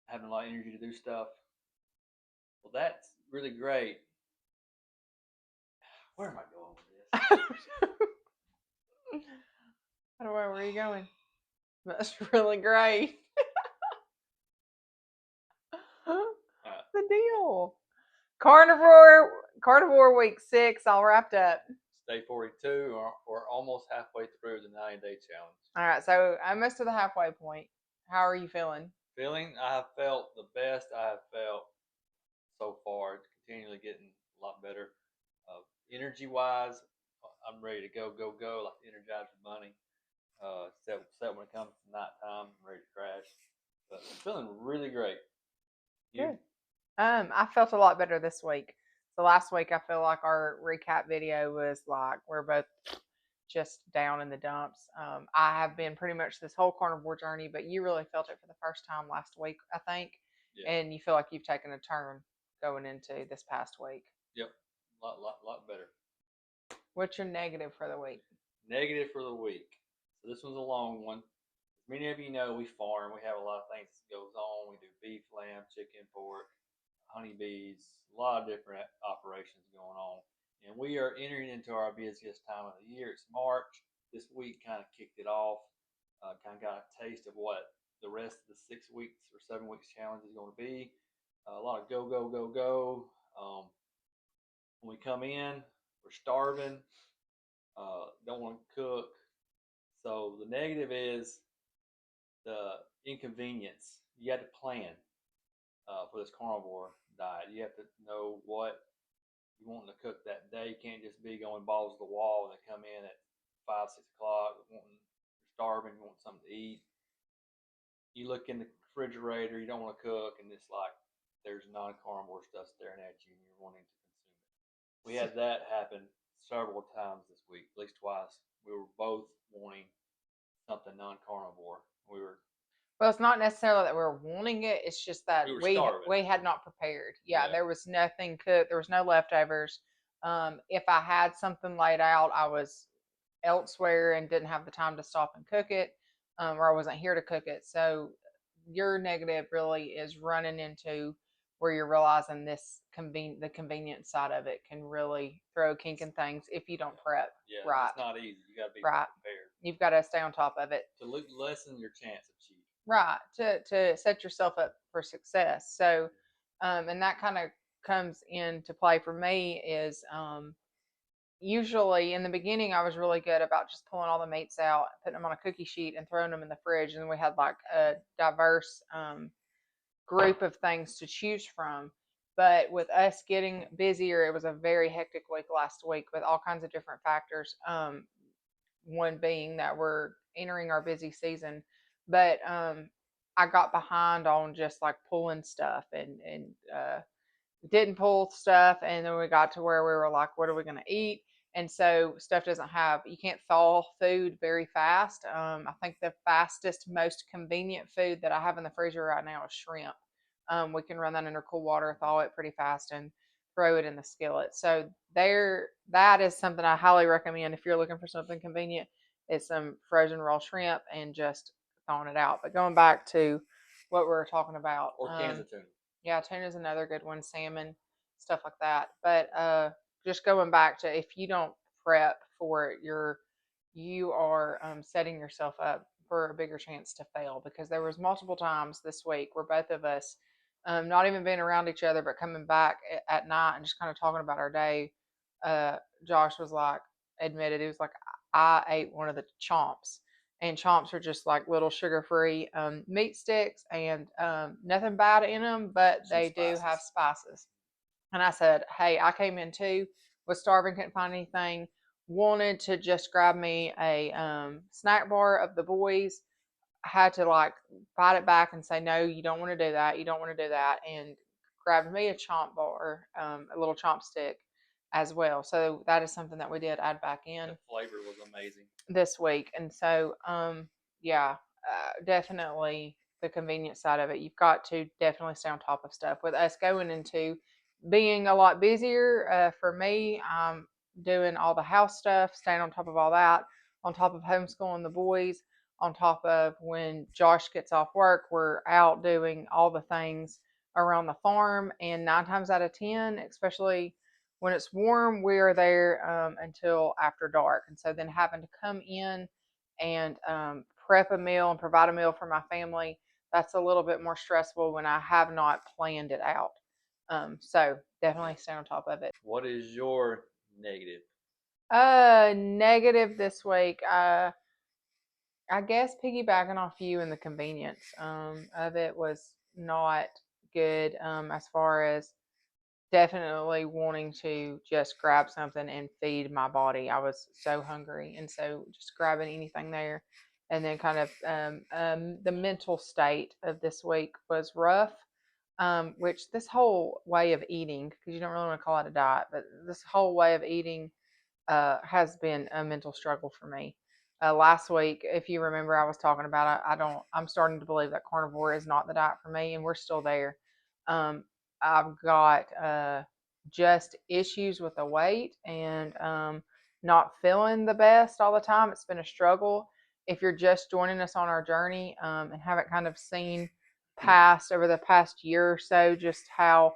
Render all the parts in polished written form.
having a lot of energy to do stuff. Well, that's really great. Where am I going with this? I don't know where are you going. That's really great. The deal. Carnivore week 6 all wrapped up. Day 42, or we're almost halfway through the 90-day challenge. All right, so almost to the halfway point. How are you feeling? I have felt the best I have felt so far. It's continually getting a lot better. Energy wise, I'm ready to go, go, go, like the Energizer Bunny. Except when it comes to nighttime, I'm ready to crash. But I'm feeling really great. You? Good. I felt a lot better this week. So last week I feel like our recap video was like we're both just down in the dumps. I have been pretty much this whole carnivore journey, but you really felt it for the first time last week, I think. Yeah. And you feel like you've taken a turn going into this past week. Yep, lot better. What's your negative for the week? Negative for the week. So this one's a long one. As many of you know, we farm. We have a lot of things that goes on. We do beef, lamb, chicken, pork, honeybees, a lot of different operations going on. And we are entering into our busiest time of the year. It's March. This week kind of kicked it off. Kind of got a taste of what the rest of the 6 weeks or 7 weeks challenge is going to be. A lot of go, go, go, go. When we come in, we're starving. Don't want to cook. So the negative is the inconvenience. You have to plan for this carnivore diet. You have to know what you want to cook that day. You can't just be going balls to the wall and come in at 5, 6 o'clock wanting you're starving, you want something to eat. You look in the refrigerator, you don't want to cook, and it's like there's non-carnivore stuff staring at you, and you're wanting to consume it. We had that happen several times this week, at least twice. We were both wanting something non-carnivore. We were Well, it's not necessarily that we're wanting it. It's just that we had not prepared. Yeah, there was nothing cooked. There was no leftovers. If I had something laid out, I was elsewhere and didn't have the time to stop and cook it, or I wasn't here to cook it. So your negative really is running into where you're realizing the convenience side of it can really throw a kink in things if you don't prep right. It's not easy. You got to be right. prepared. You've got to stay on top of it to lessen your chance of cheating. Right, to set yourself up for success. So, and that kind of comes into play for me is usually in the beginning I was really good about just pulling all the meats out, putting them on a cookie sheet, and throwing them in the fridge. And then we had like a diverse group of things to choose from. But with us getting busier, it was a very hectic week last week with all kinds of different factors. One being that we're entering our busy season, but I got behind on just like pulling stuff and didn't pull stuff, and then we got to where we were like, what are we going to eat? And so stuff doesn't have, you can't thaw food very fast. I think the fastest, most convenient food that I have in the freezer right now is shrimp. We can run that under cool water, thaw it pretty fast, and throw it in the skillet. So that is something I highly recommend if you're looking for something convenient. It's some frozen raw shrimp and just thawing it out. But going back to what we were talking about, or cans of tuna. Yeah, tuna is another good one. Salmon, stuff like that. But just going back to if you don't prep for it, you are setting yourself up for a bigger chance to fail, because there was multiple times this week where both of us, not even being around each other, but coming back at night and just kind of talking about our day. Josh was like, admitted, he was like, I ate one of the chomps, and chomps are just like little sugar-free meat sticks, and nothing bad in them, but they do have spices. And I said, hey, I came in too, was starving, couldn't find anything, wanted to just grab me a snack bar of the boys. I had to like fight it back and say, no, you don't want to do that. You don't want to do that. And grabbed me a chomp bar, a little chomp stick as well. So that is something that we did add back in. The flavor was amazing this week. And so, yeah, definitely the convenience side of it. You've got to definitely stay on top of stuff. With us going into being a lot busier, for me, I'm doing all the house stuff, staying on top of all that, on top of homeschooling the boys. on top of when Josh gets off work, we're out doing all the things around the farm. And 9 times out of 10, especially when it's warm, we are there until after dark. And so then having to come in and prep a meal and provide a meal for my family, that's a little bit more stressful when I have not planned it out. So definitely stay on top of it. What is your negative? Negative this week. I guess piggybacking off you and the convenience of it was not good. As far as definitely wanting to just grab something and feed my body. I was so hungry, and so just grabbing anything there. And then kind of the mental state of this week was rough. Which this whole way of eating, because you don't really want to call it a diet, but this whole way of eating has been a mental struggle for me. Last week, if you remember, I was talking about I'm starting to believe that carnivore is not the diet for me, and we're still there. Um, I've got just issues with the weight and not feeling the best all the time. It's been a struggle. If you're just joining us on our journey and haven't kind of seen past over the past year or so, just how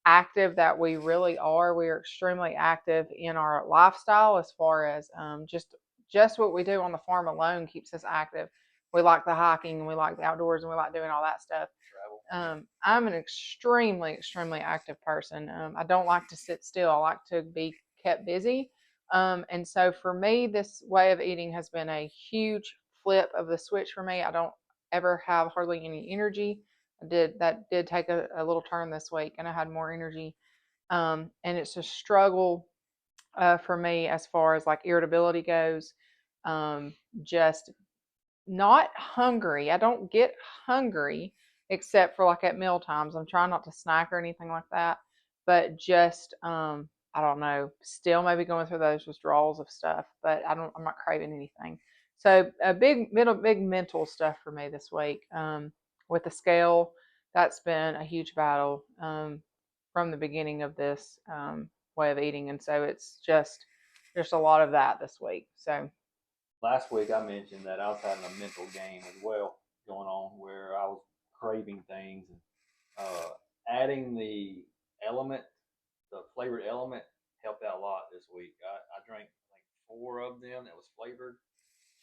active that we really are. We are extremely active in our lifestyle as far as just what we do on the farm alone keeps us active. We like the hiking and we like the outdoors and we like doing all that stuff. I'm an extremely active person. I don't like to sit still. I like to be kept busy. And so for me, this way of eating has been a huge flip of the switch for me. I don't ever have hardly any energy. That did take a little turn this week, and I had more energy. And it's a struggle for me as far as like irritability goes. Just not hungry. I don't get hungry except for like at meal times. I'm trying not to snack or anything like that, but just I don't know, still maybe going through those withdrawals of stuff, but I'm not craving anything. So a big mental stuff for me this week. With the scale, that's been a huge battle from the beginning of this way of eating, and so it's just there's a lot of that this week. So Last week I mentioned that I was having a mental game as well going on where I was craving things and adding the element, the flavored element, helped out a lot this week. I drank like 4 of them that was flavored,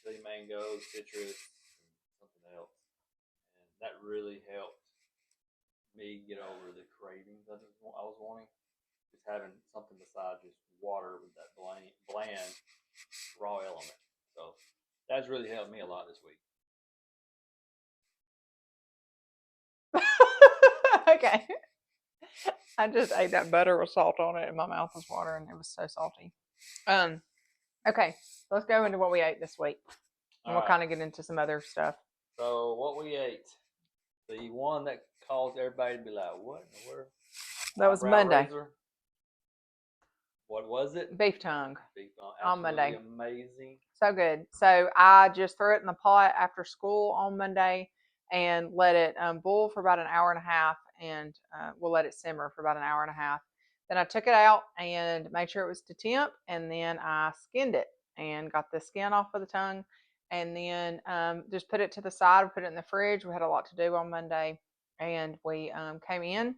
chili mango, citrus, and something else, and that really helped me get over the cravings I was wanting. Just having something besides just water with that bland raw element. So that's really helped me a lot this week. okay. I just ate that butter with salt on it and my mouth was watering. It was so salty. Okay, let's go into what we ate this week. And we'll kind of get into some other stuff. So what we ate, the one that caused everybody to be like, "What in the world?" That was Monday. Razor. What was it? Beef tongue. Beef tongue. On Monday. Amazing. So good. So I just threw it in the pot after school on Monday and let it boil for about an hour and a half, and we'll let it simmer for about an hour and a half. Then I took it out and made sure it was to temp, and then I skinned it and got the skin off of the tongue, and then just put it to the side. We put it in the fridge. We had a lot to do on Monday, and we came in,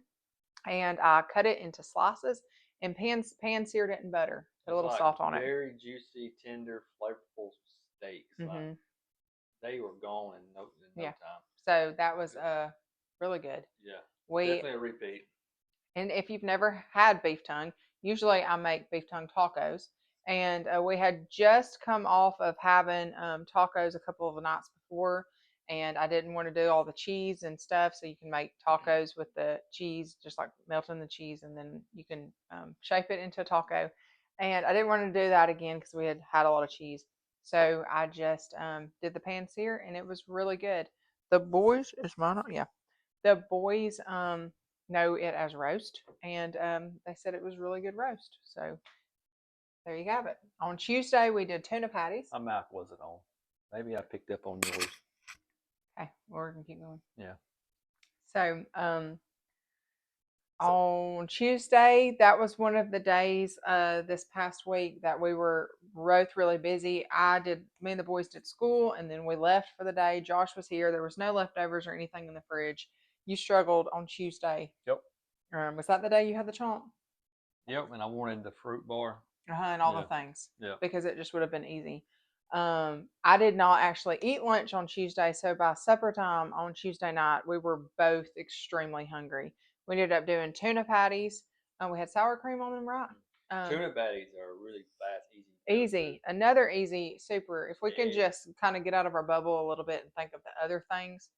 and I cut it into slices and pan seared it in butter. Put a little salt on it. Very juicy, tender, flavorful steaks. Like, they were gone in no time. So that was really good. Yeah. We definitely a repeat. And if you've never had beef tongue, usually I make beef tongue tacos. And we had just come off of having tacos a couple of nights before, and I didn't want to do all the cheese and stuff. So you can make tacos with the cheese, just like melting the cheese, and then you can shape it into a taco. And I didn't want to do that again because we had had a lot of cheese. So I just did the pan sear, and it was really good. The boys, is mine on? Yeah. The boys know it as roast, and they said it was really good roast. So there you have it. On Tuesday, we did tuna patties. My mouth wasn't on. Maybe I picked up on yours. Okay, we're gonna keep going. Yeah. So On Tuesday, that was one of the days this past week that we were both really busy. Me and the boys did school, and then we left for the day. Josh was here. There was no leftovers or anything in the fridge. You struggled on Tuesday. Yep. Was that the day you had the chomp? Yep, and I wanted the fruit bar. And all the things. Yeah. Because it just would have been easy. I did not actually eat lunch on Tuesday, so by supper time on Tuesday night, we were both extremely hungry. We ended up doing tuna patties. We had sour cream on them, right? Tuna patties are really fast, easy. Easy. Another easy, super. If we can just kind of get out of our bubble a little bit and think of the other things,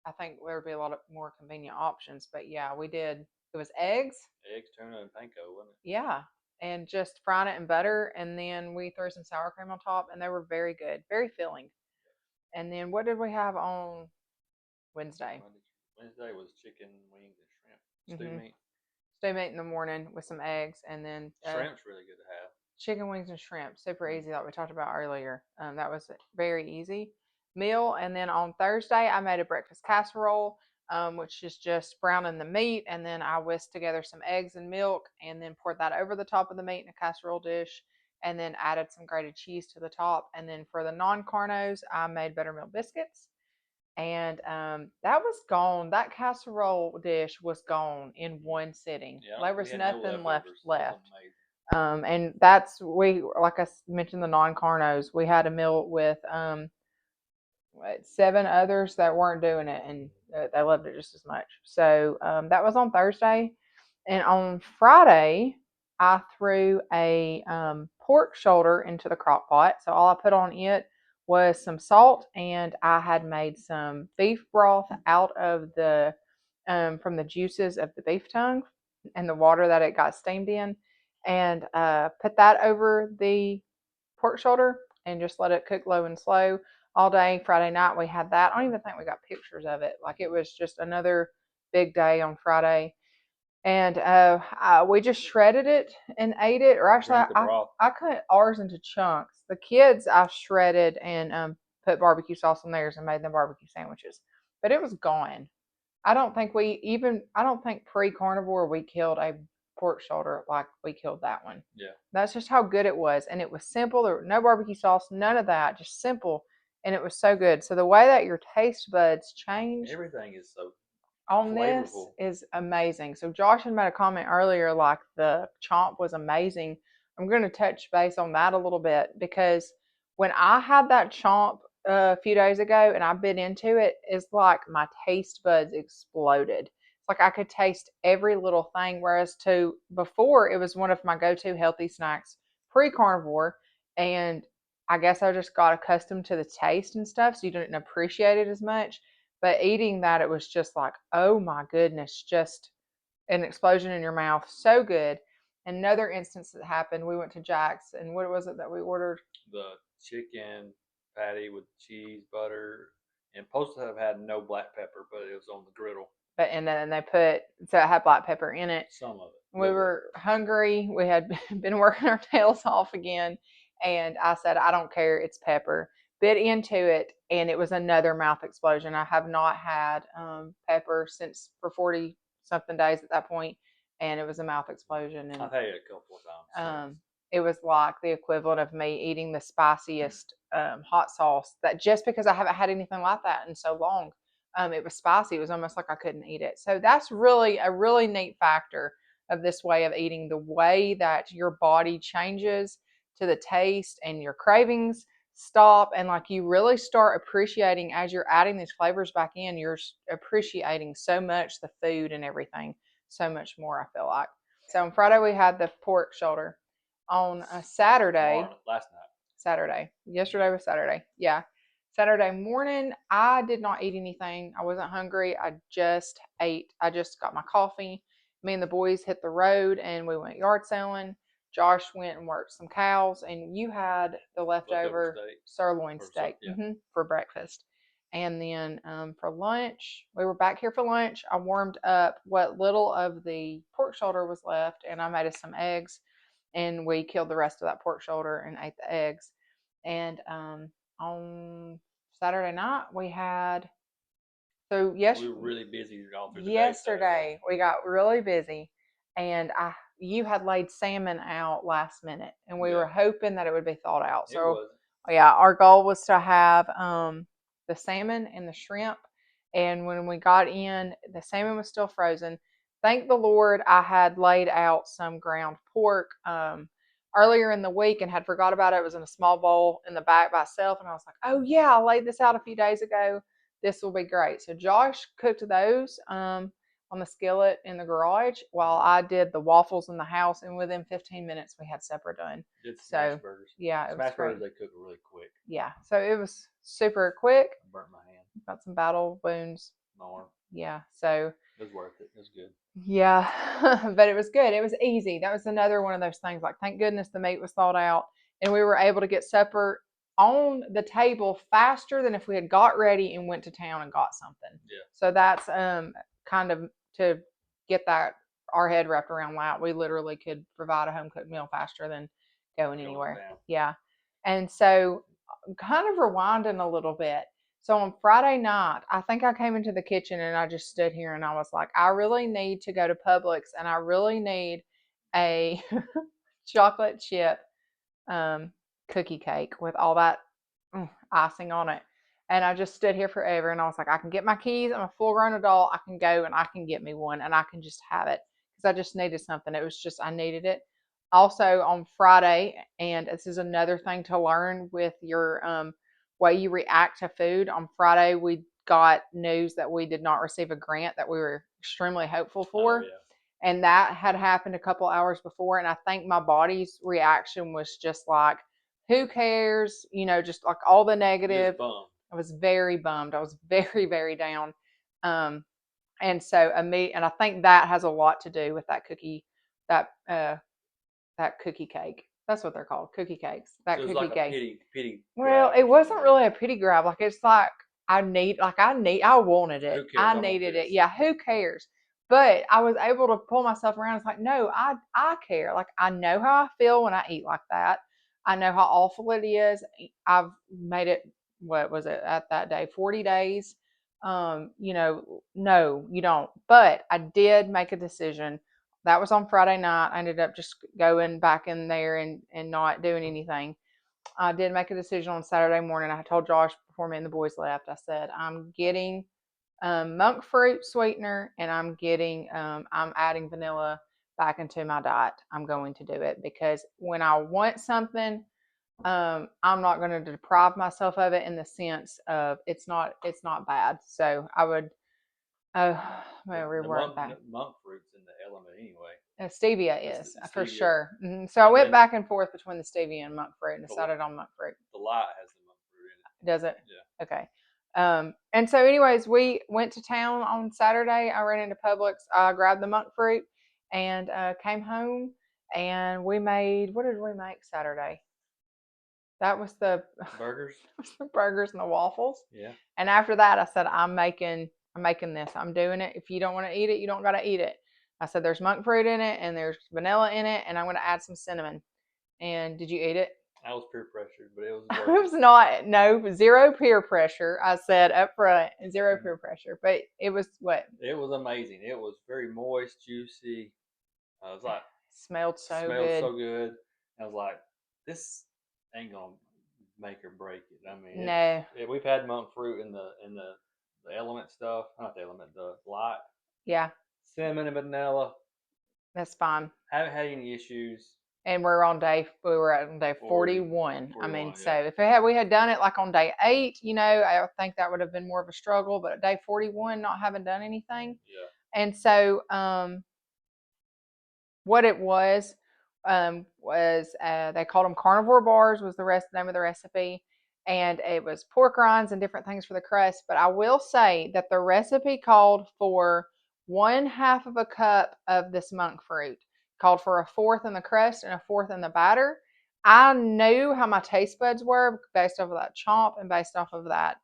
I think there would be a lot of more convenient options. But yeah, we did. It was eggs. Eggs, tuna, and panko, wasn't it? Yeah. And just frying it in butter, and then we threw some sour cream on top, and they were very good, very filling. And then what did we have on Wednesday? Wednesday was chicken wings and shrimp, stew meat. Stew meat in the morning with some eggs, and then shrimp's really good to have. Chicken wings and shrimp, super easy, like we talked about earlier. That was very easy meal. And then on Thursday, I made a breakfast casserole, which is just browning the meat, and then I whisked together some eggs and milk, and then poured that over the top of the meat in a casserole dish, and then added some grated cheese to the top. And then for the non-carnos, I made buttermilk biscuits, and that was gone. That casserole dish was gone in one sitting. Yeah, there was nothing left. And like I mentioned, the non-carnos. We had a meal with 7 others that weren't doing it, and they loved it just as much. So that was on Thursday. And on Friday, I threw a pork shoulder into the crock pot. So all I put on it was some salt, and I had made some beef broth out of from the juices of the beef tongue and the water that it got steamed in, and put that over the pork shoulder and just let it cook low and slow all day. Friday night we had that. I don't even think we got pictures of it. Like, it was just another big day on Friday. And we just shredded it and ate it. Or actually, I cut ours into chunks. The kids I shredded and put barbecue sauce on theirs and made them barbecue sandwiches. But it was gone. I don't think pre-carnivore we killed a pork shoulder like we killed that one. Yeah. That's just how good it was. And it was simple. There was no barbecue sauce, none of that, just simple. And it was so good. So the way that your taste buds change. Everything is so on this is amazing. So Josh had made a comment earlier, like the chomp was amazing. I'm going to touch base on that a little bit, because when I had that chomp a few days ago and I bit into it, it's like my taste buds exploded. It's like I could taste every little thing, whereas before it was one of my go-to healthy snacks pre-carnivore, and I guess I just got accustomed to the taste and stuff, so you didn't appreciate it as much. But eating that, it was just like, oh my goodness, just an explosion in your mouth. So good. Another instance that happened, we went to Jack's, and what was it that we ordered? The chicken patty with cheese, butter, and supposed to have had no black pepper, but it was on the griddle. And then so it had black pepper in it. Some of it. We were hungry. We had been working our tails off again. And I said, I don't care, it's pepper. Bit into it, and it was another mouth explosion. I have not had pepper for 40 something days at that point, and it was a mouth explosion. And I've had it a couple of times. It was like the equivalent of me eating the spiciest hot sauce, that just because I haven't had anything like that in so long. It was spicy. It was almost like I couldn't eat it. So that's really a really neat factor of this way of eating, the way that your body changes to the taste, and your cravings stop, and like you really start appreciating as you're adding these flavors back in. You're appreciating so much the food and everything so much more, I feel like. So on Friday we had the pork shoulder. On a Saturday, yesterday was Saturday, yeah, Saturday morning I did not eat anything. I wasn't hungry. I just got my coffee. Me and the boys hit the road and we went yard selling. Josh went and worked some cows, and you had the leftover sirloin steak for breakfast. And then for lunch, we were back here for lunch. I warmed up what little of the pork shoulder was left, and I made us some eggs, and we killed the rest of that pork shoulder and ate the eggs. And on Saturday night, we had So We were really busy all through the day. yesterday we got really busy, and you had laid salmon out last minute, and we were hoping that it would be thawed out. It So wasn't. yeah, our goal was to have the salmon and the shrimp. And when we got in, the salmon was still frozen. Thank the Lord, I had laid out some ground pork earlier in the week and had forgot about it. It was in a small bowl in the back by itself, and I was like, "Oh yeah, I laid this out a few days ago. This will be great." So Josh cooked those on the skillet in the garage while I did the waffles in the house, and within 15 minutes we had supper done. Did smash burgers. Yeah, it was Smash great. burgers, they cook really quick. Yeah, so it was super quick. I burnt my hand. Got some battle wounds. My arm. Yeah, so it was worth it. It was good. Yeah, but it was good. It was easy. That was another one of those things. Like, thank goodness the meat was thawed out, and we were able to get supper on the table faster than if we had got ready and went to town and got something. Yeah. So that's kind of to get that our head wrapped around that. We literally could provide a home cooked meal faster than going anywhere. Down. Yeah, and so kind of rewinding a little bit. So on Friday night, I think I came into the kitchen and I just stood here and I was like, I really need to go to Publix and I really need a chocolate chip cookie cake with all that icing on it. And I just stood here forever and I was like, I can get my keys. I'm a full grown adult. I can go and I can get me one and I can just have it because I just needed something. It was just, I needed it. Also on Friday, and this is another thing to learn with your way you react to food. On Friday, we got news that we did not receive a grant that we were extremely hopeful for. Oh, yeah. And that had happened a couple hours before. And I think my body's reaction was just like, who cares? You know, just like all the negative. I was very bummed. I was very, very down. And so and I think that has a lot to do with that cookie, that cookie cake. That's what they're called, cookie cakes. That so it was cookie like cake. A pity well, it wasn't really a pity grab. Like it's like I wanted it. I needed it. Yeah, who cares? But I was able to pull myself around. It's like, no, I care. Like I know how I feel when I eat like that. I know how awful it is. I've made it. What was it at that day? 40 days. You know, no, you don't. But I did make a decision. That was on Friday night. I ended up just going back in there and not doing anything. I did make a decision on Saturday morning. I told Josh before me and the boys left, I said, I'm getting monk fruit sweetener and I'm adding vanilla back into my diet. I'm going to do it because when I want something, I'm not going to deprive myself of it in the sense of it's not bad. So I would, reword that. Monk fruit's in the element anyway. Stevia is for sure. So I went back and forth between the stevia and monk fruit and decided on monk fruit. The light has the monk fruit in it. Does it? Yeah. Okay. And so anyways, we went to town on Saturday. I ran into Publix. I grabbed the monk fruit and came home and we made, what did we make Saturday? That was the burgers. The burgers and the waffles. Yeah. And after that, I said, I'm making this. I'm doing it. If you don't want to eat it, you don't got to eat it. I said, there's monk fruit in it and there's vanilla in it, and I'm going to add some cinnamon. And did you eat it? I was peer pressured, but it was it was not, no, zero peer pressure. I said up front, zero peer pressure. But it was what? It was amazing. It was very moist, juicy. I was like, smelled so good. I was like, this ain't gonna make or break it. I mean, no. We've had monk fruit in the element stuff, not the element, the light. Yeah. Cinnamon and vanilla. That's fine. Haven't had any issues. And we were on day 41. I mean, so if we had done it like on day 8, you know, I think that would have been more of a struggle. But at day 41, not having done anything. Yeah. And so, what it was they called them carnivore bars was the name of the recipe, and it was pork rinds and different things for the crust. But I will say that the recipe called for 1/2 of a cup of this monk fruit, called for 1/4 in the crust and 1/4 in the batter. I knew how my taste buds were based off of that chomp and based off of that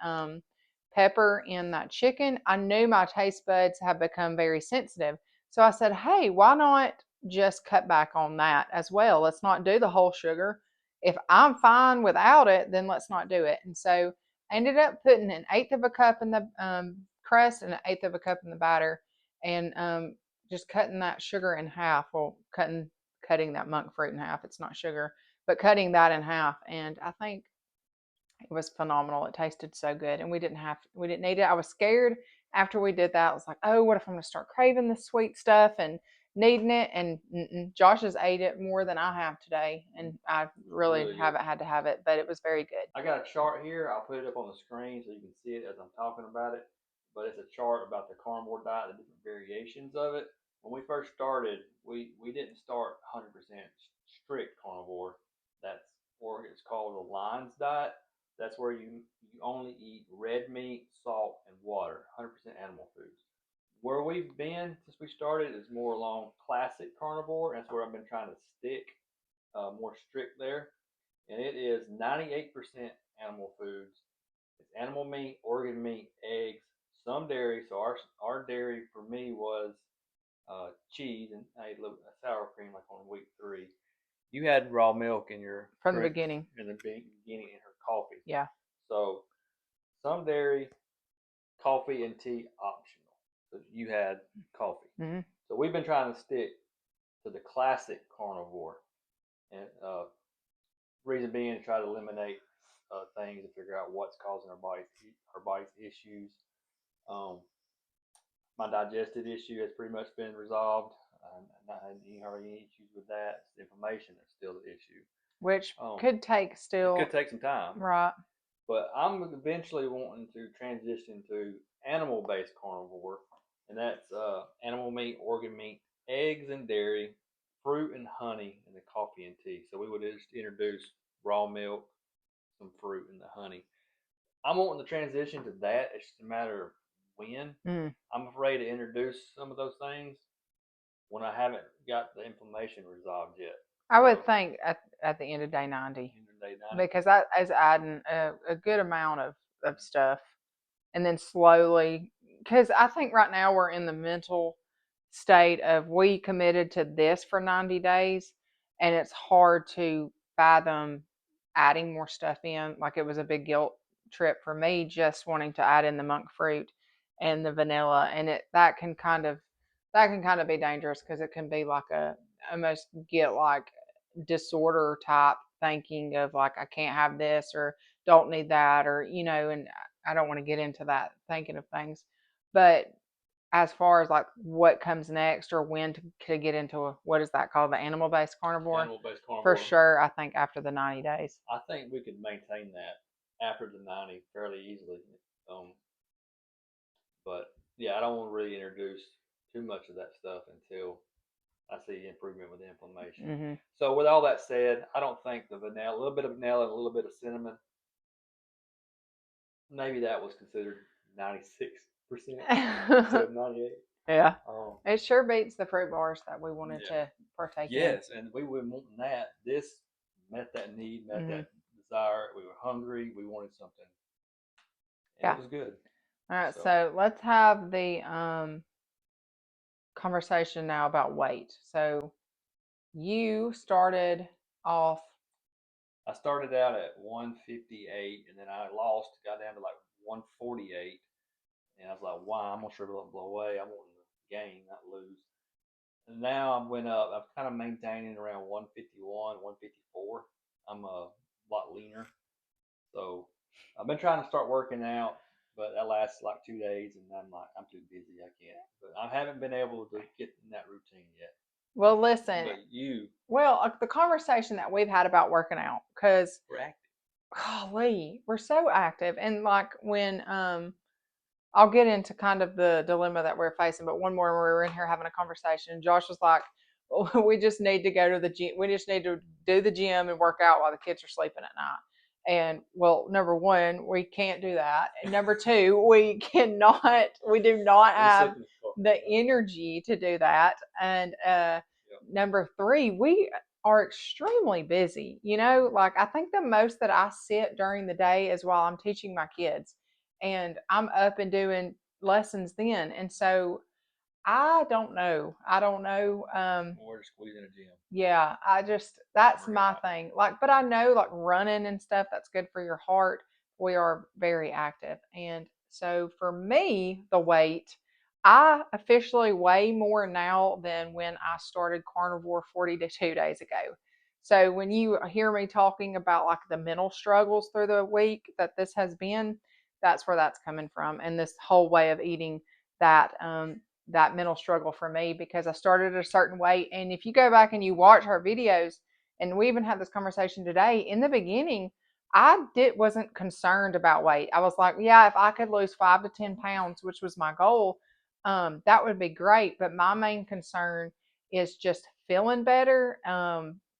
pepper in that chicken. I knew my taste buds have become very sensitive. So I said, hey, why not just cut back on that as well? Let's not do the whole sugar. If I'm fine without it, then let's not do it. And so I ended up putting 1/8 of a cup in the crust and 1/8 of a cup in the batter, and just cutting that sugar in half. Well, cutting that monk fruit in half. It's not sugar, but cutting that in half. And I think it was phenomenal. It tasted so good, and we didn't need it. I was scared after we did that. I was like, oh, what if I'm gonna start craving this sweet stuff and needing it? And Josh has ate it more than I have today, and I really haven't had to have it, but it was very good. I got a chart here. I'll put it up on the screen so you can see it as I'm talking about it. But it's a chart about the carnivore diet, the different variations of it. When we first started, we didn't start 100% strict carnivore. That's or it's called the lines diet. That's where you only eat red meat, salt, and water, 100% animal foods. Where we've been since we started is more along classic carnivore. That's where I've been trying to stick more strict there. And it is 98% animal foods. It's animal meat, organ meat, eggs, some dairy. So our dairy for me was cheese, and I ate a little sour cream like on week 3. You had raw milk in your from the beginning. In the beginning in her coffee. Yeah. So some dairy, coffee, and tea optional. So you had coffee. Mm-hmm. So we've been trying to stick to the classic carnivore, and reason being to try to eliminate things and figure out what's causing our body's issues. My digestive issue has pretty much been resolved. Not had any issues with that. It's the inflammation that's still the issue, which could take still. It could take some time, right? But I'm eventually wanting to transition to animal-based carnivore, and that's animal meat, organ meat, eggs and dairy, fruit and honey, and the coffee and tea. So we would just introduce raw milk, some fruit, and the honey. I'm wanting to transition to that. It's just a matter of when. I'm afraid to introduce some of those things when I haven't got the inflammation resolved yet. I would think at the end of day 90. Because that is adding a good amount of stuff. And then slowly, because I think right now we're in the mental state of we committed to this for 90 days, and it's hard to fathom adding more stuff in. Like it was a big guilt trip for me just wanting to add in the monk fruit and the vanilla, and that can kind of be dangerous because it can be like almost get like disorder type thinking of like I can't have this or don't need that, or and I don't want to get into that thinking of things. But as far as like what comes next or when to get into what is that called, the animal-based carnivore? Animal-based carnivore. For sure, I think after the 90 days. I think we could maintain that after the 90 fairly easily. But yeah, I don't want to really introduce too much of that stuff until I see improvement with the inflammation. Mm-hmm. So with all that said, I don't think the vanilla, a little bit of vanilla and a little bit of cinnamon, maybe that was considered 96% instead of 98. Yeah. It sure beats the fruit bars that we wanted to partake in. Yes, and we were wanting that. This met that need, met that desire. We were hungry. We wanted something. And it was good. All right, so let's have the conversation now about weight. So you started off. I started out at 158, and then I got down to like 148, and I was like, "Wow, I'm gonna shrivel up, blow away. I'm wanting to gain, not lose." And now I went up. I'm kind of maintaining around 151, 154. I'm a lot leaner, so I've been trying to start working out. But that lasts like 2 days, and I'm too busy. I can't. But I haven't been able to get in that routine yet. Well, listen. But you. Well, the conversation that we've had about working out, because we're active. Golly, we're so active, and like when I'll get into kind of the dilemma that we're facing. But one morning we were in here having a conversation, and Josh was like, oh, "We just need to go to the gym. We just need to do the gym and work out while the kids are sleeping at night." And well, number one, we can't do that. And number two, we do not have the energy to do that. And number three, we are extremely busy. Like I think the most that I sit during the day is while I'm teaching my kids, and I'm up and doing lessons then. And so I don't know. Or squeezing a gym. Yeah, that's my thing. Like, but I know like running and stuff, that's good for your heart. We are very active. And So for me, the weight, I officially weigh more now than when I started carnivore 42 days ago. So when you hear me talking about like the mental struggles through the week that this has been, that's where that's coming from, and this whole way of eating that that mental struggle for me, because I started at a certain weight, and if you go back and you watch our videos, and we even had this conversation today, in the beginning, wasn't concerned about weight. I was like, yeah, if I could lose 5 to 10 pounds, which was my goal, that would be great. But my main concern is just feeling better,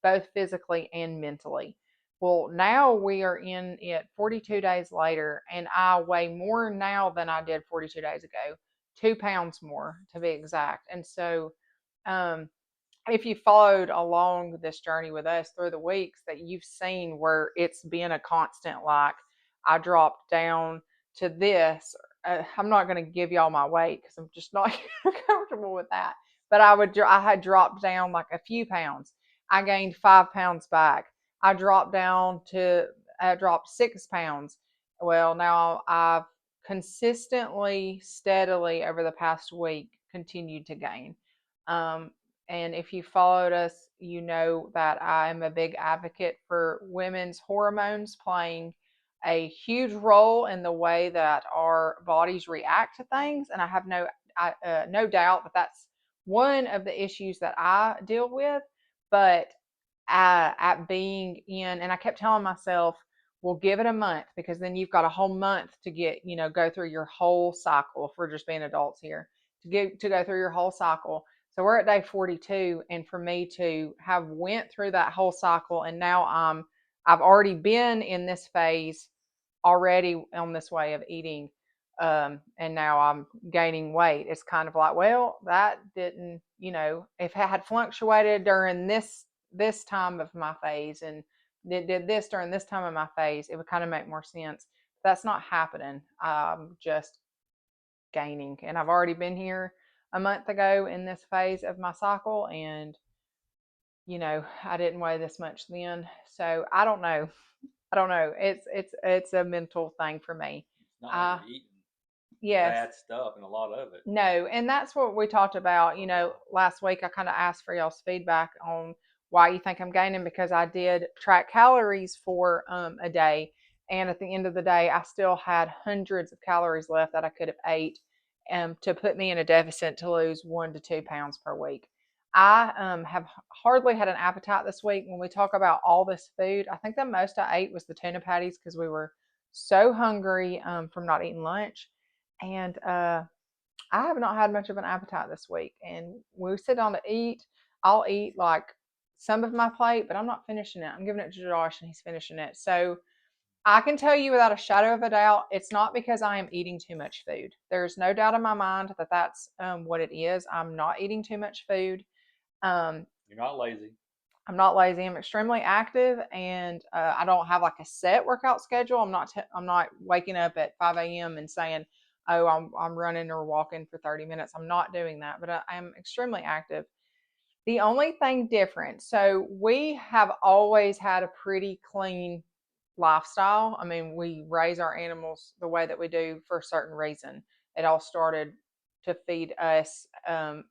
both physically and mentally. Well, now we are in it 42 days later, and I weigh more now than I did 42 days ago, 2 pounds more to be exact. And so, um, if you followed along this journey with us through the weeks, that you've seen where it's been a constant, like I dropped down to this. I'm not going to give y'all my weight because I'm just not comfortable with that. But I had dropped down like a few pounds. I gained 5 pounds back. I dropped 6 pounds. Well, now I've consistently, steadily over the past week continued to gain. Um, and if you followed us, you know that I am a big advocate for women's hormones playing a huge role in the way that our bodies react to things. And I have no doubt that that's one of the issues that I deal with. But at being in, and I kept telling myself, we'll give it a month, because then you've got a whole month to go through your whole cycle. If we're just being adults here, to go through your whole cycle. So we're at day 42, and for me to have went through that whole cycle, and now I've already been in this phase already on this way of eating, and now I'm gaining weight. It's kind of like, well, that didn't, if it had fluctuated during this time of my phase, and it did this during this time of my phase, it would kind of make more sense. That's not happening. I'm just gaining, and I've already been here a month ago in this phase of my cycle, and I didn't weigh this much then. So I don't know. It's a mental thing for me. It's not like you're eating Yes. bad stuff, and a lot of it. No, and that's what we talked about. Last week I kind of asked for y'all's feedback on why you think I'm gaining, because I did track calories for a day, and at the end of the day, I still had hundreds of calories left that I could have ate, to put me in a deficit to lose 1 to 2 pounds per week. I have hardly had an appetite this week. When we talk about all this food, I think the most I ate was the tuna patties, because we were so hungry from not eating lunch. And I have not had much of an appetite this week. And when we sit down to eat, I'll eat like some of my plate, but I'm not finishing it. I'm giving it to Josh, and he's finishing it. So I can tell you without a shadow of a doubt, it's not because I am eating too much food. There's no doubt in my mind that that's what it is. I'm not eating too much food. You're not lazy. I'm not lazy. I'm extremely active, and I don't have like a set workout schedule. I'm not waking up at 5 a.m. and saying, "Oh, I'm running or walking for 30 minutes." I'm not doing that, but I am extremely active. The only thing different, so we have always had a pretty clean lifestyle. I mean, we raise our animals the way that we do for a certain reason. It all started to feed us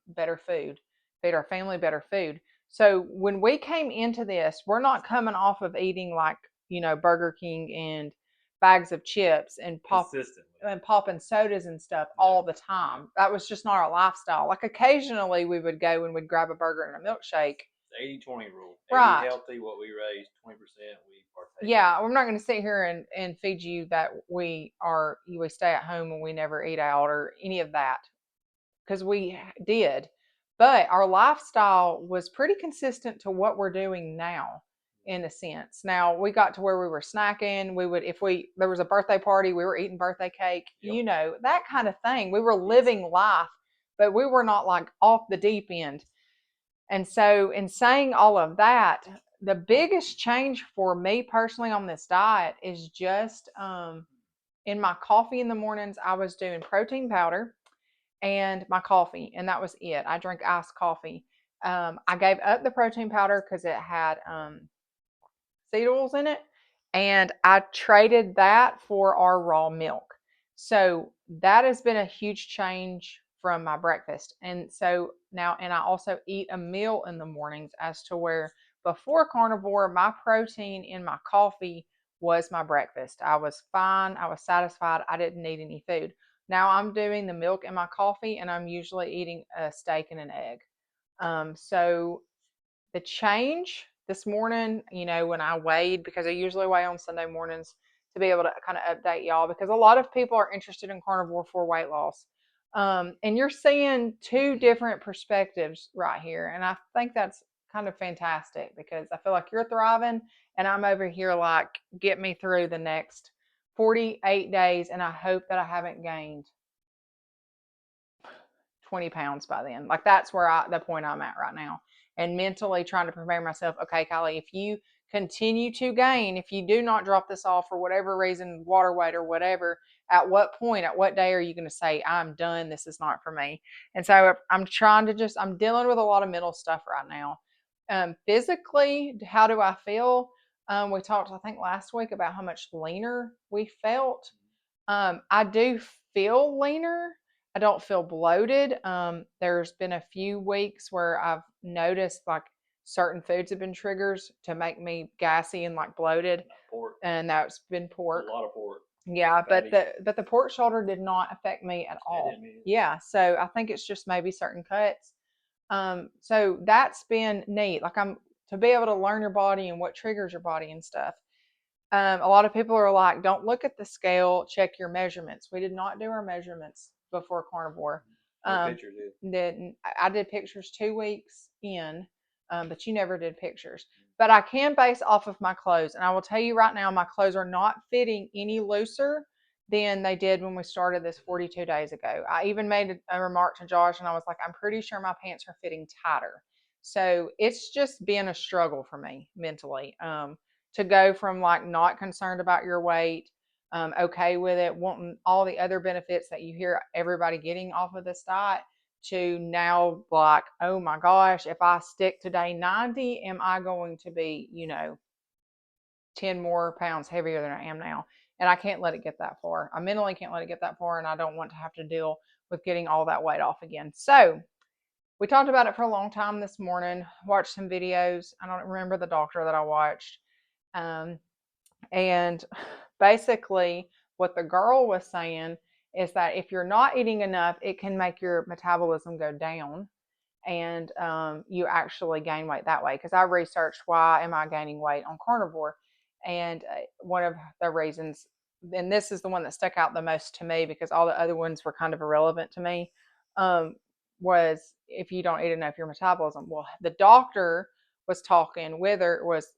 better food, feed our family better food. So when we came into this, we're not coming off of eating like, Burger King and bags of chips and popping sodas and stuff all the time. That was just not our lifestyle. Like occasionally we would go and we'd grab a burger and a milkshake. 80-20 rule. Right. 80 healthy, what we raise, 20% we partake. Yeah, we're not going to sit here and feed you that we stay at home and we never eat out or any of that, because we did. But our lifestyle was pretty consistent to what we're doing now, in a sense. Now we got to where we were snacking. We would, if there was a birthday party, we were eating birthday cake, Yep. that kind of thing. We were living life, but we were not like off the deep end. And so, in saying all of that, the biggest change for me personally on this diet is just in my coffee in the mornings, I was doing protein powder and my coffee, and that was it. I drink iced coffee. I gave up the protein powder because it had seed oils in it, and I traded that for our raw milk. So that has been a huge change from my breakfast. And so now, and I also eat a meal in the mornings, as to where before carnivore, my protein in my coffee was my breakfast. I was fine. I was satisfied. I didn't need any food. Now I'm doing the milk in my coffee, and I'm usually eating a steak and an egg. So the change this morning, when I weighed, because I usually weigh on Sunday mornings to be able to kind of update y'all, because a lot of people are interested in carnivore for weight loss. And you're seeing two different perspectives right here. And I think that's kind of fantastic, because I feel like you're thriving and I'm over here like, get me through the next 48 days. And I hope that I haven't gained 20 pounds by then. Like, that's where the point I'm at right now. And mentally trying to prepare myself. Okay, Kylie, if you continue to gain, if you do not drop this off for whatever reason, water weight or whatever, at what point, at what day are you going to say, I'm done, this is not for me? And so I'm trying to I'm dealing with a lot of mental stuff right now. Physically, how do I feel? We talked, I think, last week about how much leaner we felt. I do feel leaner. I don't feel bloated. There's been a few weeks where I've noticed like certain foods have been triggers to make me gassy and like bloated. Pork. And that's been pork. A lot of pork. Yeah, but Patties. the pork shoulder did not affect me at all. Yeah, so I think it's just maybe certain cuts. So that's been neat. Like, I'm to be able to learn your body and what triggers your body and stuff. A lot of people are like, don't look at the scale, check your measurements. We did not do our measurements before carnivore. Pictures, I did pictures 2 weeks in, but you never did pictures. But I can base off of my clothes. And I will tell you right now, my clothes are not fitting any looser than they did when we started this 42 days ago. I even made a remark to Josh, and I was like, I'm pretty sure my pants are fitting tighter. So it's just been a struggle for me mentally. To go from like not concerned about your weight, okay with it, wanting all the other benefits that you hear everybody getting off of this diet, to now like, oh my gosh, if I stick to day 90, am I going to be, 10 more pounds heavier than I am now? And I can't let it get that far. I mentally can't let it get that far, and I don't want to have to deal with getting all that weight off again. So we talked about it for a long time this morning, watched some videos. I don't remember the doctor that I watched. And basically, what the girl was saying is that if you're not eating enough, it can make your metabolism go down, and you actually gain weight that way. Because I researched, why am I gaining weight on carnivore? And one of the reasons, and this is the one that stuck out the most to me because all the other ones were kind of irrelevant to me, was if you don't eat enough, your metabolism. Well, the doctor was talking with her, was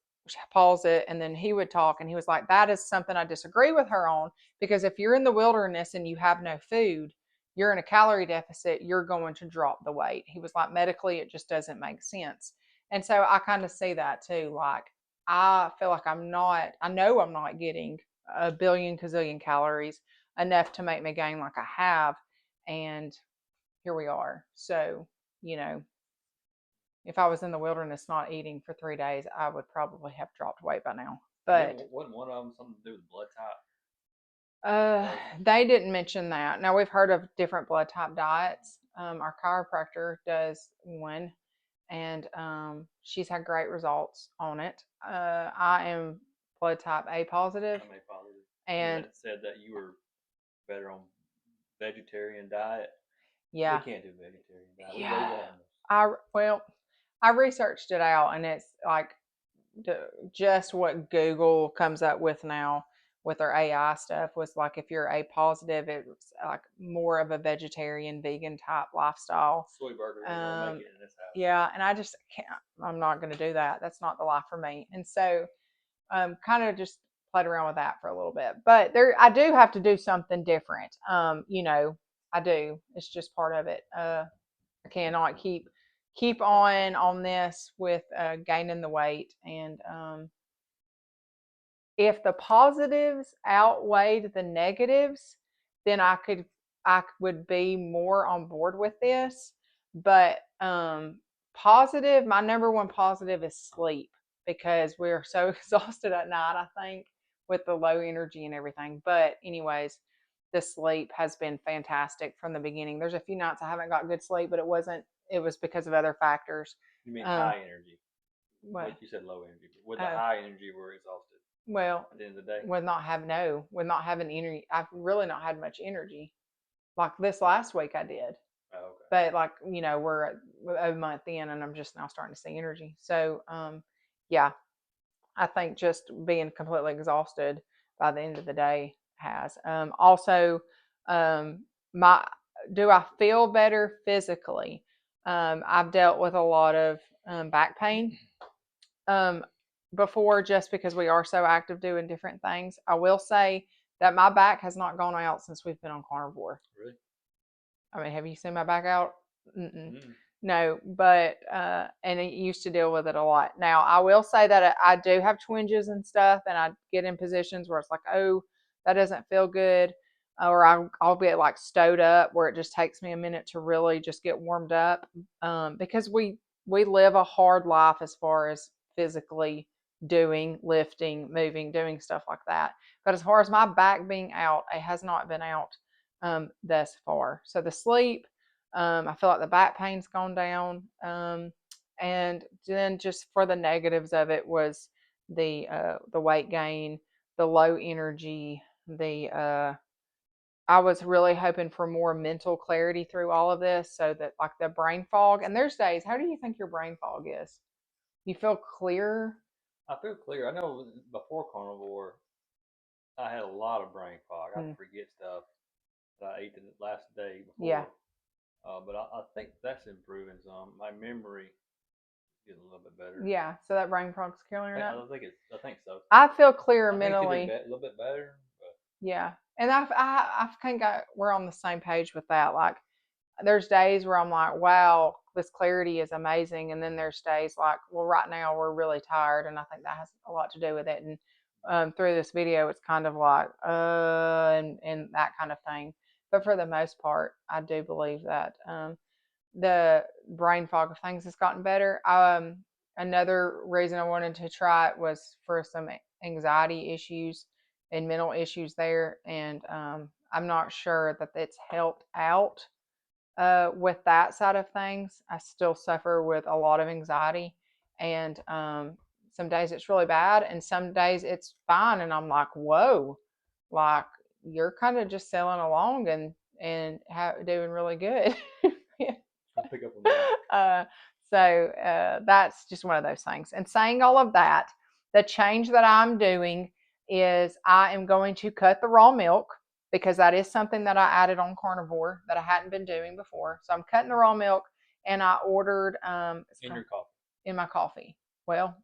pause it, and then he would talk, and he was like, that is something I disagree with her on, because if you're in the wilderness and you have no food, you're in a calorie deficit, you're going to drop the weight. He was like, medically, it just doesn't make sense. And so I kind of see that too. Like, I feel like I know I'm not getting a billion gazillion calories, enough to make me gain like I have. And here we are. So, if I was in the wilderness not eating for 3 days, I would probably have dropped weight by now. But wasn't one of them something to do with blood type? They didn't mention that. Now, we've heard of different blood type diets. Our chiropractor does one, and she's had great results on it. I am blood type A positive. I'm A positive. And it said that you were better on vegetarian diet. Yeah. We can't do vegetarian diet. Yeah. I researched it out, and it's like just what Google comes up with now with their AI stuff was like, if you're A positive, it's like more of a vegetarian, vegan type lifestyle. Soy burger, make it in this house. Yeah, and I just can't. I'm not going to do that. That's not the life for me. And so, kind of just played around with that for a little bit. But I do have to do something different. I do. It's just part of it. I cannot keep on this with gaining the weight. And if the positives outweighed the negatives, then I would be more on board with this. But positive, my number one positive is sleep, because we're so exhausted at night, I think, with the low energy and everything. But anyways, the sleep has been fantastic from the beginning. There's a few nights I haven't got good sleep, but it was because of other factors. You mean Um, high energy? Well, Like you said, low energy. But with the oh, high energy, we're exhausted well, at the end of the day. with not having energy, I've really not had much energy. Like this last week, I did, Oh, okay. but like we're a month in, and I'm just now starting to see energy. So, yeah, I think just being completely exhausted by the end of the day has. Also, my do I feel better physically? I've dealt with a lot of back pain before, just because we are so active doing different things. I will say that my back has not gone out since we've been on carnivore. Really? I mean, have you seen my back out? Mm. No, but and it used to deal with it a lot. Now I will say that I do have twinges and stuff, and I get in positions where it's like, oh, that doesn't feel good, or I'll get like stowed up where it just takes me a minute to really just get warmed up, because we live a hard life as far as physically doing, lifting, moving, doing stuff like that. But as far as my back being out, it has not been out thus far. So the sleep, I feel like the back pain's gone down. And then just for the negatives of it was the weight gain, the low energy, I was really hoping for more mental clarity through all of this, so that like the brain fog. And there's days. How do you think your brain fog is? You feel clear? I feel clear. I know before carnivore, I had a lot of brain fog. I Mm, forget stuff that I ate the last day yeah, before. But I think that's improving some. My memory is getting a little bit better. yeah. So that brain fog's clearing up. I think so. I feel clear I think it could be mentally. a little bit better. But Yeah, and I think we're on the same page with that. Like, there's days where I'm like, wow, this clarity is amazing, and then there's days like, well, right now we're really tired, and I think that has a lot to do with it. And through this video, it's kind of like, and that kind of thing. But for the most part, I do believe that the brain fog of things has gotten better. Another reason I wanted to try it was for some anxiety issues and mental issues there, and I'm not sure that it's helped out with that side of things. I still suffer with a lot of anxiety, and some days it's really bad, and some days it's fine, and I'm like, whoa, like you're kind of just sailing along and doing really good. I'll pick up on that. That's just one of those things. And saying all of that, the change that I'm doing is I am going to cut the raw milk, because that is something that I added on carnivore that I hadn't been doing before. So I'm cutting the raw milk, and I ordered In your coffee. in my coffee. Well,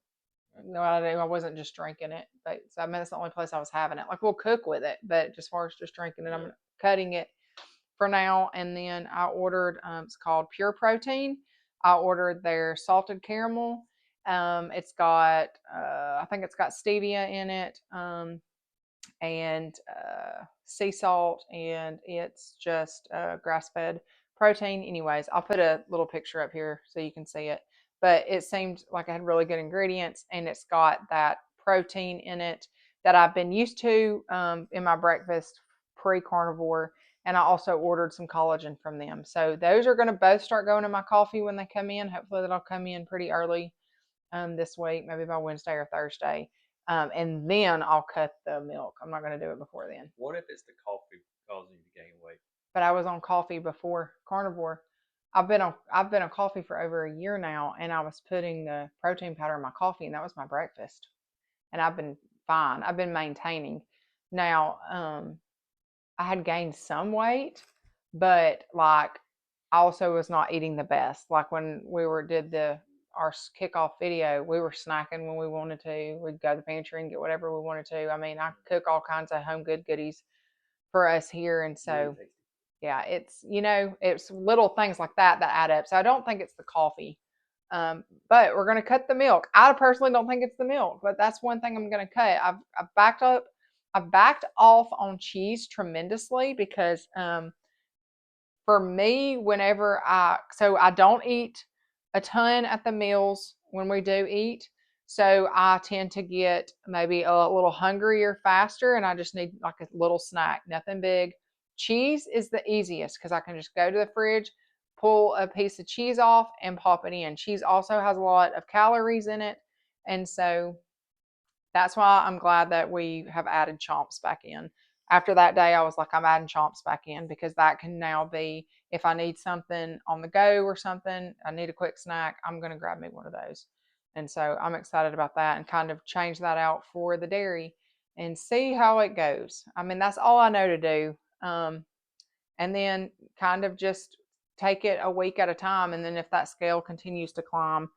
no, I wasn't just drinking it, but so I mean that's the only place I was having it. Like, we'll cook with it, but as far as just drinking it, Yeah. I'm cutting it for now. And then I ordered it's called Pure Protein. I ordered their salted caramel. It's got I think it's got stevia in it, and sea salt, and it's just grass fed protein. Anyways, I'll put a little picture up here so you can see it. But it seemed like I had really good ingredients, and it's got that protein in it that I've been used to in my breakfast pre carnivore. And I also ordered some collagen from them. So those are going to both start going in my coffee when they come in. Hopefully, that'll come in pretty early this week, maybe by Wednesday or Thursday. And then I'll cut the milk. I'm not going to do it before then. What if it's the coffee causing you to gain weight? But I was on coffee before carnivore. I've been on coffee for over a year now, and I was putting the protein powder in my coffee, and that was my breakfast. And I've been fine. I've been maintaining. Now, I had gained some weight, but like I also was not eating the best. Like when we did our kickoff video, we were snacking when we wanted to. We'd go to the pantry and get whatever we wanted to. I mean, I cook all kinds of home good goodies for us here, and so Really yeah, it's little things like that that add up. So I don't think it's the coffee. But we're gonna cut the milk. I personally don't think it's the milk, but that's one thing I'm gonna cut. I've backed up. I've backed off on cheese tremendously, because for me, so I don't eat a ton at the meals when we do eat. So I tend to get maybe a little hungrier faster, and I just need like a little snack, nothing big. Cheese is the easiest because I can just go to the fridge, pull a piece of cheese off, and pop it in. Cheese also has a lot of calories in it. And so that's why I'm glad that we have added chomps back in. After that day, I was like, I'm adding chomps back in because that can now be, if I need something on the go or something, I need a quick snack, I'm going to grab me one of those. And so I'm excited about that and kind of change that out for the dairy and see how it goes. I mean, that's all I know to do. And then kind of just take it a week at a time. And then if that scale continues to climb,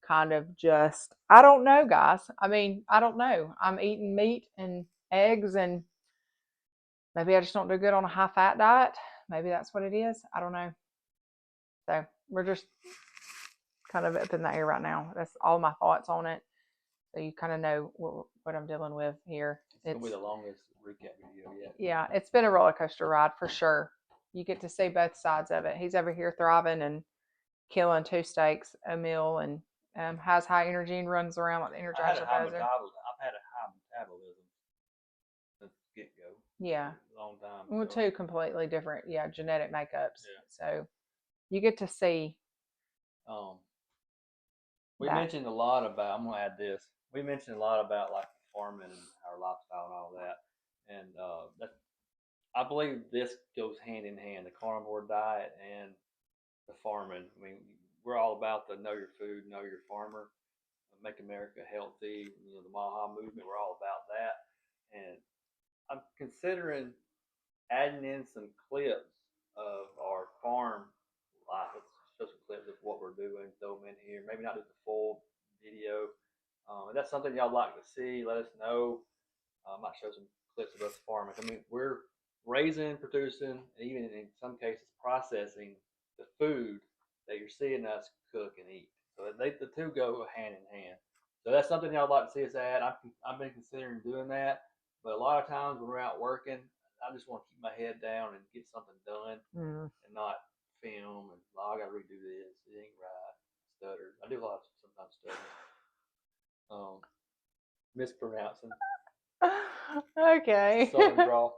kind of just, I don't know, guys. I mean, I don't know. I'm eating meat and eggs, and maybe I just don't do good on a high fat diet. Maybe that's what it is. I don't know. So we're just kind of up in the air right now. That's all my thoughts on it. So you kind of know what I'm dealing with here. It's going to be the longest recap video yet. Yeah, it's been a roller coaster ride for sure. You get to see both sides of it. He's over here thriving and killing 2 steaks a meal, and has high energy and runs around like the Energizer I've had a high Buzzer. metabolism since the get go. Yeah, A long time. well, so. 2 completely different, genetic makeups. Yeah. So you get to see. We mentioned a lot about. I'm gonna add this. We mentioned a lot about like farming and our lifestyle and all that, and I believe this goes hand in hand: the carnivore diet and the farming. I mean, we're all about the know your food, know your farmer, make America healthy. The Tomahawk movement. We're all about that, and I'm considering adding in some clips of our farm life. Let's show some clips of what we're doing, throw them in here. Maybe not do the full video. If that's something y'all like to see, let us know. I might show some clips of us farming. I mean, we're raising, producing, and even in some cases processing the food that you're seeing us cook and eat. So the two go hand in hand. So that's something y'all like to see us add. I've been considering doing that, but a lot of times when we're out working, I just want to keep my head down and get something done and not film and I got to redo this. It ain't right. Stutter. I do a lot of sometimes stuttering. Mispronouncing. Okay. Southern draw.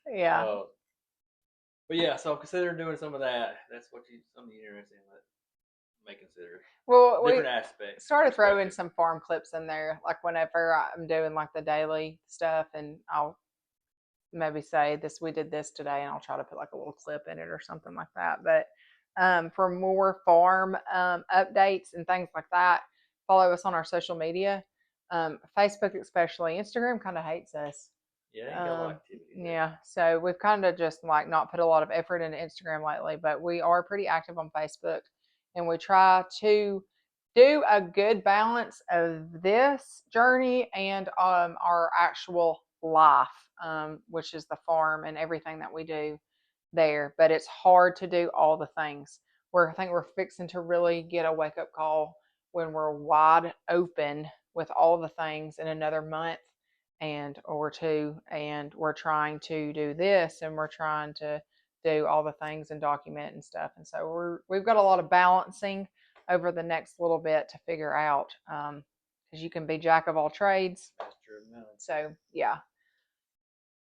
Yeah. But yeah, so I'm considering doing some of that. That's what something you're interested in. May consider. Well, different aspects. Started throwing some farm clips in there, like whenever I'm doing like the daily stuff, and I'll maybe say this, we did this today, and I'll try to put like a little clip in it or something like that. But for more farm updates and things like that, follow us on our social media. Facebook especially. Instagram kind of hates us. Yeah, so we've kind of just like not put a lot of effort into Instagram lately, but we are pretty active on Facebook, and we try to do a good balance of this journey and our actual life, which is the farm and everything that we do there. But it's hard to do all the things. I think we're fixing to really get a wake up call when we're wide open with all the things in another month or 2, and we're trying to do this, and we're trying to do all the things and document and stuff. And so we've got a lot of balancing over the next little bit to figure out, because you can be jack of all trades. So yeah.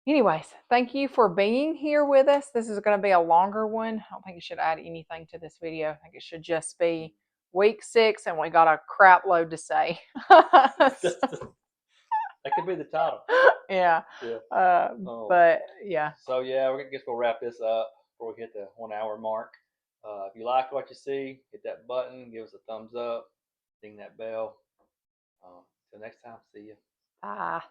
Anyways, thank you for being here with us. This is going to be a longer one. I don't think you should add anything to this video. I think it should just be week 6, and we got a crap load to say. That could be the title. Yeah. But yeah. So yeah, I guess we'll wrap this up before we hit the 1 hour mark. If you like what you see, hit that button, give us a thumbs up, ding that bell. Till next time, see you. Bye.